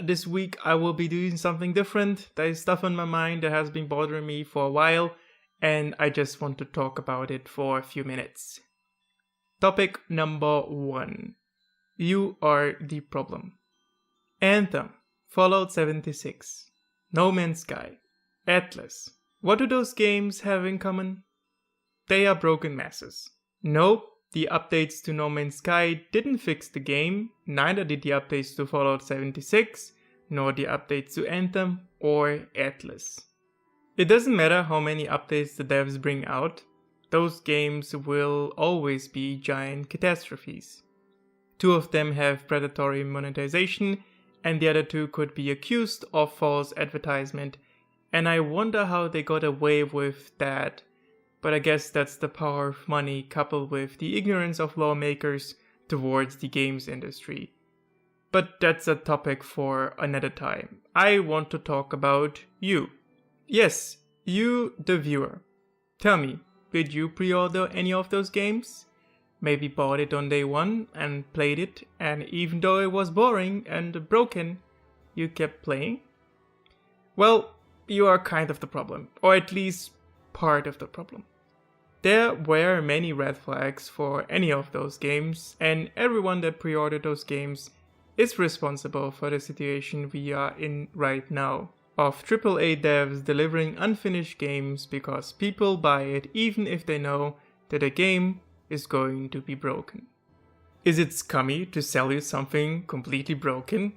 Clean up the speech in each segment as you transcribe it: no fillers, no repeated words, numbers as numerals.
This week I will be doing something different. There is stuff on my mind that has been bothering me for a while, and I just want to talk about it for a few minutes. Topic number 1. You are the problem. Anthem, Fallout 76, No Man's Sky, Atlas. What do those games have in common? They are broken messes. No, the updates to No Man's Sky didn't fix the game, neither did the updates to Fallout 76, nor the updates to Anthem or Atlas. It doesn't matter how many updates the devs bring out, those games will always be giant catastrophes. 2 of them have predatory monetization, and the other 2 could be accused of false advertisement, and I wonder how they got away with that. But I guess that's the power of money coupled with the ignorance of lawmakers towards the games industry. But that's a topic for another time. I want to talk about you. Yes, you, the viewer. Tell me, did you pre-order any of those games? Maybe bought it on day 1 and played it, and even though it was boring and broken, you kept playing? Well, you are kind of the problem, or at least part of the problem. There were many red flags for any of those games, and everyone that pre-ordered those games is responsible for the situation we are in right now, of AAA devs delivering unfinished games because people buy it even if they know that a game is going to be broken. Is it scummy to sell you something completely broken?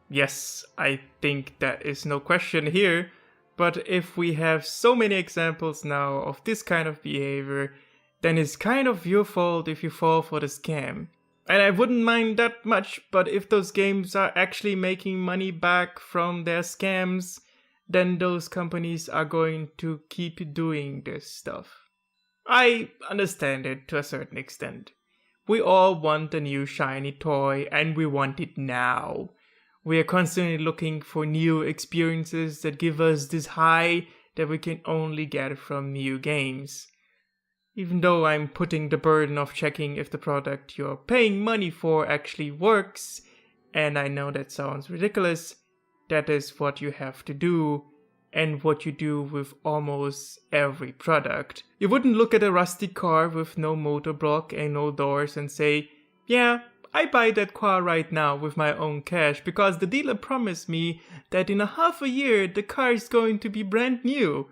Yes, I think that is no question here. But if we have so many examples now of this kind of behavior, then it's kind of your fault if you fall for the scam. And I wouldn't mind that much, but if those games are actually making money back from their scams, then those companies are going to keep doing this stuff. I understand it to a certain extent. We all want a new shiny toy, and we want it now. We are constantly looking for new experiences that give us this high that we can only get from new games. Even though I'm putting the burden of checking if the product you're paying money for actually works, and I know that sounds ridiculous, that is what you have to do, and what you do with almost every product. You wouldn't look at a rusty car with no motor block and no doors and say, yeah, I buy that car right now with my own cash because the dealer promised me that in a half a year the car is going to be brand new.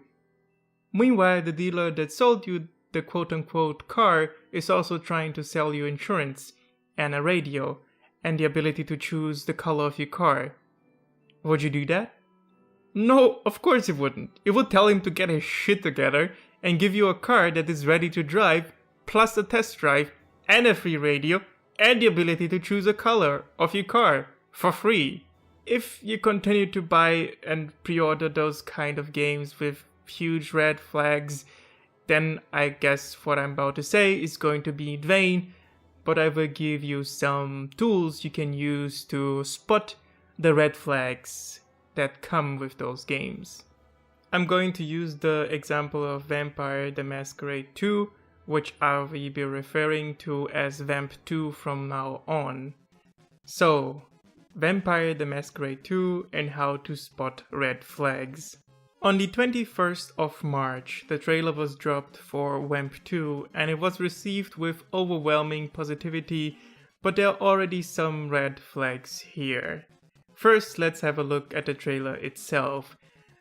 Meanwhile, the dealer that sold you the quote-unquote car is also trying to sell you insurance and a radio and the ability to choose the color of your car. Would you do that? No, of course you wouldn't. You would tell him to get his shit together and give you a car that is ready to drive, plus a test drive and a free radio and the ability to choose a color of your car for free. If you continue to buy and pre-order those kind of games with huge red flags, then I guess what I'm about to say is going to be in vain, but I will give you some tools you can use to spot the red flags that come with those games. I'm going to use the example of Vampire the Masquerade 2, which I will be referring to as Vamp 2 from now on. So, Vampire the Masquerade 2 and how to spot red flags. On the 21st of March, the trailer was dropped for Vamp 2 and it was received with overwhelming positivity, but there are already some red flags here. First, let's have a look at the trailer itself.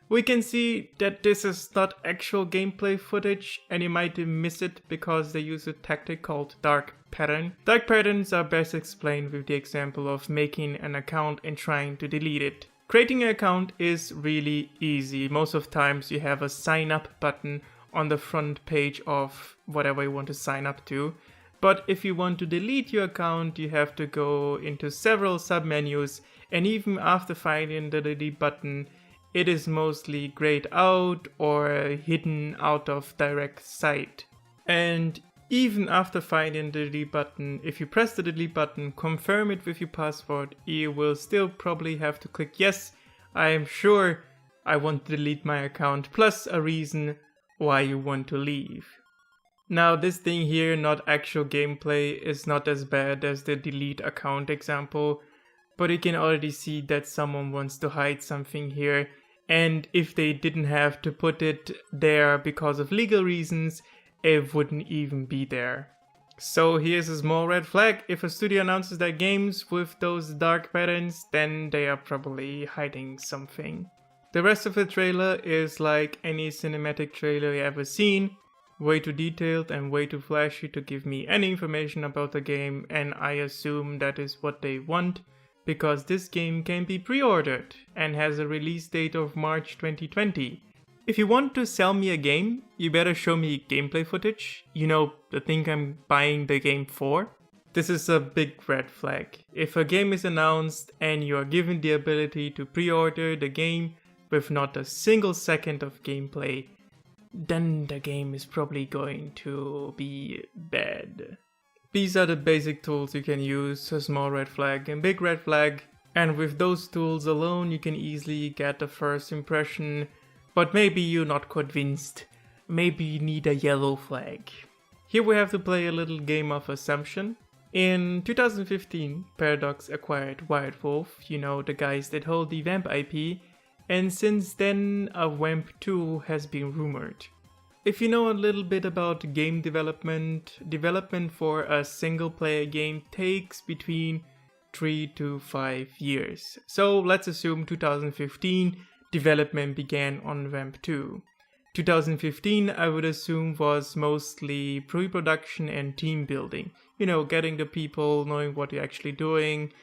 We can see that this is not actual gameplay footage, and you might miss it because they use a tactic called dark pattern. Dark patterns are best explained with the example of making an account and trying to delete it. Creating an account is really easy. Most of the times you have a sign up button on the front page of whatever you want to sign up to. But if you want to delete your account, you have to go into several submenus, and even after finding the delete button, it is mostly grayed out or hidden out of direct sight. And even after finding the delete button, if you press the delete button, confirm it with your password, you will still probably have to click yes, I am sure I want to delete my account, plus a reason why you want to leave. Now this thing here, not actual gameplay, is not as bad as the delete account example, but you can already see that someone wants to hide something here, and if they didn't have to put it there because of legal reasons, it wouldn't even be there. So here's a small red flag. If a studio announces their games with those dark patterns, then they are probably hiding something. The rest of the trailer is like any cinematic trailer you ever seen, way too detailed and way too flashy to give me any information about the game, and I assume that is what they want, because this game can be pre-ordered and has a release date of March 2020. If you want to sell me a game, you better show me gameplay footage, you know, the thing I'm buying the game for. This is a big red flag. If a game is announced and you are given the ability to pre-order the game with not a single second of gameplay, then the game is probably going to be bad. These are the basic tools you can use, a small red flag and big red flag, and with those tools alone you can easily get a first impression, but maybe you're not convinced. Maybe you need a yellow flag. Here we have to play a little game of assumption. In 2015, Paradox acquired Wild Wolf, you know, the guys that hold the Vamp IP, and since then a Vamp 2 has been rumored. If you know a little bit about game development for a single player game takes between 3 to 5 years. So let's assume 2015 development began on Vamp 2. 2015 I would assume was mostly pre-production and team building. You know, getting the people, knowing what you're actually doing,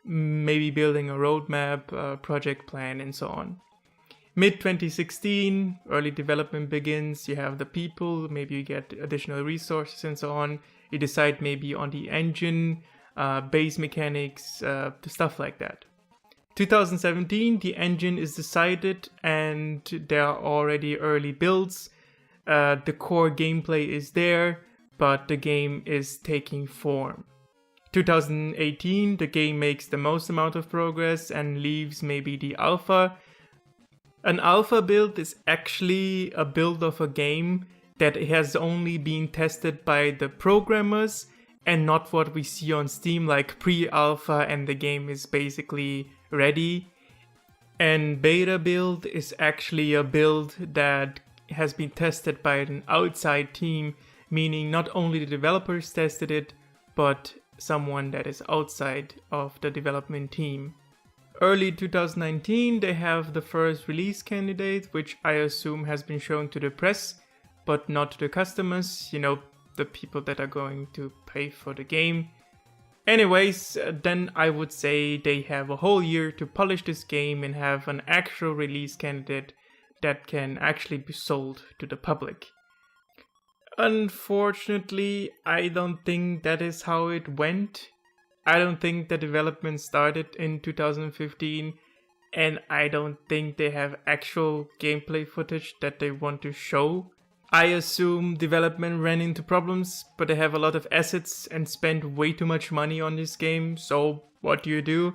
maybe building a roadmap, a project plan, and so on. Mid-2016, early development begins, you have the people, maybe you get additional resources and so on. You decide maybe on the engine, base mechanics, stuff like that. 2017, the engine is decided and there are already early builds. The core gameplay is there, but the game is taking form. 2018, the game makes the most amount of progress and leaves maybe the alpha. An alpha build is actually a build of a game that has only been tested by the programmers and not what we see on Steam like pre-alpha and the game is basically ready. And beta build is actually a build that has been tested by an outside team, meaning not only the developers tested it, but someone that is outside of the development team. Early 2019, they have the first release candidate, which I assume has been shown to the press, but not to the customers, you know, the people that are going to pay for the game. Anyways, then I would say they have a whole year to polish this game and have an actual release candidate that can actually be sold to the public. Unfortunately, I don't think that is how it went. I don't think the development started in 2015, and I don't think they have actual gameplay footage that they want to show. I assume development ran into problems, but they have a lot of assets and spent way too much money on this game, so what do?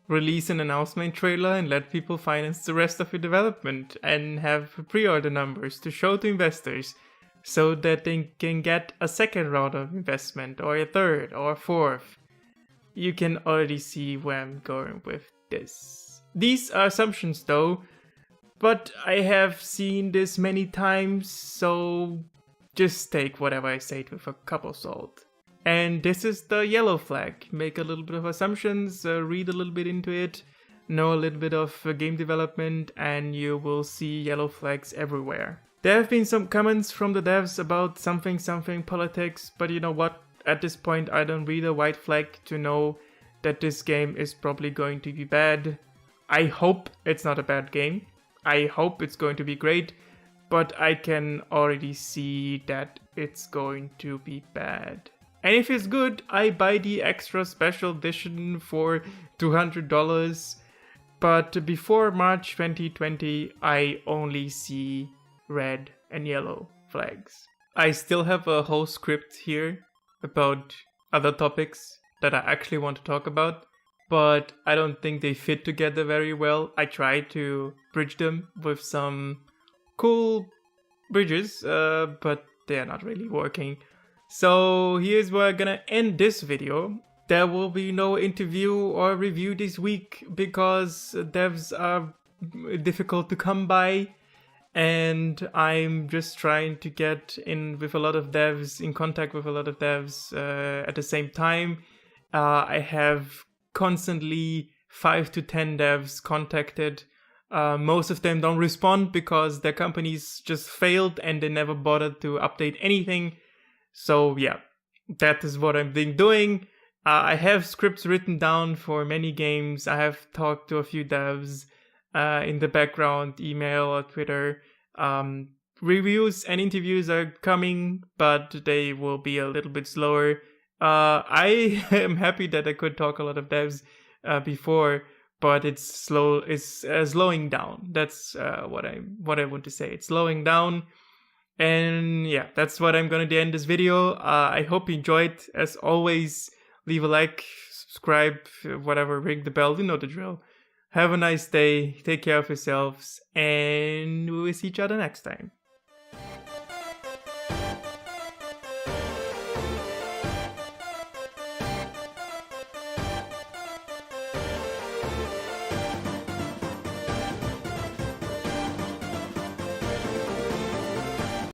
Release an announcement trailer and let people finance the rest of your development and have pre-order numbers to show to investors so that they can get a second round of investment or a third or a fourth. You can already see where I'm going with this. These are assumptions though, but I have seen this many times, so just take whatever I say with a cup of salt. And this is the yellow flag. Make a little bit of assumptions, read a little bit into it, know a little bit of game development, and you will see yellow flags everywhere. There have been some comments from the devs about something politics, but you know what? At this point, I don't read a white flag to know that this game is probably going to be bad. I hope it's not a bad game. I hope it's going to be great, but I can already see that it's going to be bad. And if it's good, I buy the extra special edition for $200. But before March 2020, I only see red and yellow flags. I still have a whole script here about other topics that I actually want to talk about, but I don't think they fit together very well. I tried to bridge them with some cool bridges, but they are not really working. So here's where I'm gonna end this video. there will be no interview or review this week because devs are difficult to come by, and I'm just trying to get in with a lot of devs, in contact with a lot of devs at the same time. I have constantly 5 to 10 devs contacted. Most of them don't respond because their companies just failed and they never bothered to update anything. So yeah, that is what I've been doing. I have scripts written down for many games. I have talked to a few devs in the background, email or Twitter. Reviews and interviews are coming, but they will be a little bit slower. I am happy that I could talk a lot of devs before, but it's slowing down. That's what I want to say. It's slowing down. And yeah, that's what I'm gonna end this video. I hope you enjoyed. As always, leave a like, subscribe, whatever, ring the bell, you know the drill. Have a nice day, take care of yourselves, and we will see each other next time.